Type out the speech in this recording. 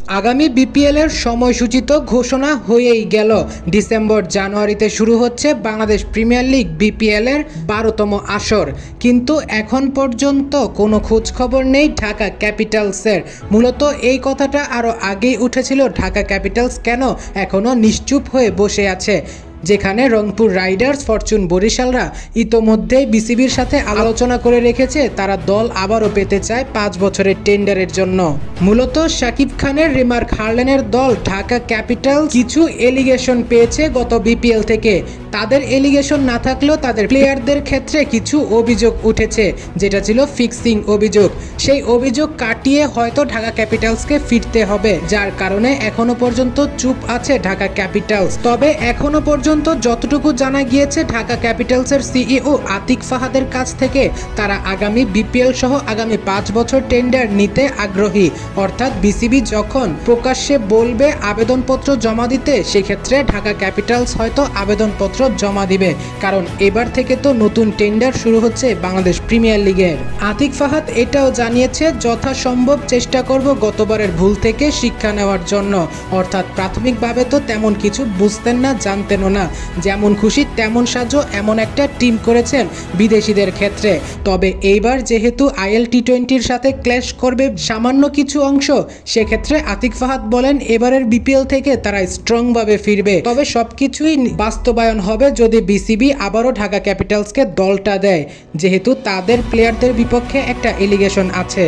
আগামী বিপিএল এর সময়সূচি তো ঘোষণা হয়েই গেল। ডিসেম্বর জানুয়ারিতে শুরু হচ্ছে বাংলাদেশ প্রিমিয়ার লিগ বিপিএল এর 12তম আসর, কিন্তু এখন পর্যন্ত কোনো খোঁজখবর নেই ঢাকা ক্যাপিটালসের। মূলত এই কথাটা আরও আগেই উঠেছিল, ঢাকা ক্যাপিটালস কেন এখনও নিশ্চুপ হয়ে বসে আছে, যেখানে রংপুর রাইডার্স, ফরচুন বরিশালরা ইতোমধ্যেই বিসিবির সাথে আলোচনা করে রেখেছে তারা দল আবারও পেতে চায় 5 বছরের টেন্ডারের জন্য। মূলত শাকিব খানের রিমার্ক হার্লেনের দল ঢাকা ক্যাপিটাল কিছু এলিগেশন পেয়েছে গত বিপিএল থেকে। তাদের এলিগেশন না থাকলেও তাদের প্লেয়ারদের ক্ষেত্রে কিছু অভিযোগ উঠেছে, যেটা ছিল ফিক্সিং অভিযোগ। সেই অভিযোগ কাটিয়ে হয়তো ঢাকা ক্যাপিটালসকে ফিরতে হবে, যার কারণে এখনো পর্যন্ত চুপ আছে ঢাকা ক্যাপিটালস। তবে এখনো পর্যন্ত যতটুকু জানা গিয়েছে, ঢাকা ক্যাপিটালসের সিইও আতিক ফাহাদের কাছ থেকে তারা আগামী বিপিএল সহ আগামী 5 বছর টেন্ডার নিতে আগ্রহী। অর্থাৎ বিসিবি যখন প্রকাশ্যে বলবে আবেদনপত্র জমা দিতে, সেক্ষেত্রে ঢাকা ক্যাপিটালস হয়তো আবেদনপত্র জমা দিবে, কারণ এবার থেকে তো নতুন টেন্ডার শুরু হচ্ছে বাংলাদেশ প্রিমিয়ার লিগের। আতিক ফাহাদ এটাও জানিয়েছে, যথাসম্ভব চেষ্টা করব গতবারের ভুল থেকে শিক্ষা নেওয়ার জন্য। অর্থাৎ প্রাথমিকভাবে তো তেমন কিছু বুঝতেন না, জানতেনও না, যেমন খুশি তেমন সাজো এমন একটা টিম করেছেন বিদেশিদের ক্ষেত্রে। তবে এইবার যেহেতু আইএল টি20-র সাথে ক্ল্যাশ করবে সামান্য কিছু অংশ, সেক্ষেত্রে আতিক ফাহাদ বলেন এবারের বিপিএল থেকে তারা স্ট্রংভাবে ফিরবে। তবে সবকিছুই বাস্তবায়ন হবে যদি বিসিবি আবারও ঢাকা ক্যাপিটালসকে দলটা দেয়, যেহেতু তাদের প্লেয়ারদের বিপক্ষে একটা এলিগেশন আছে।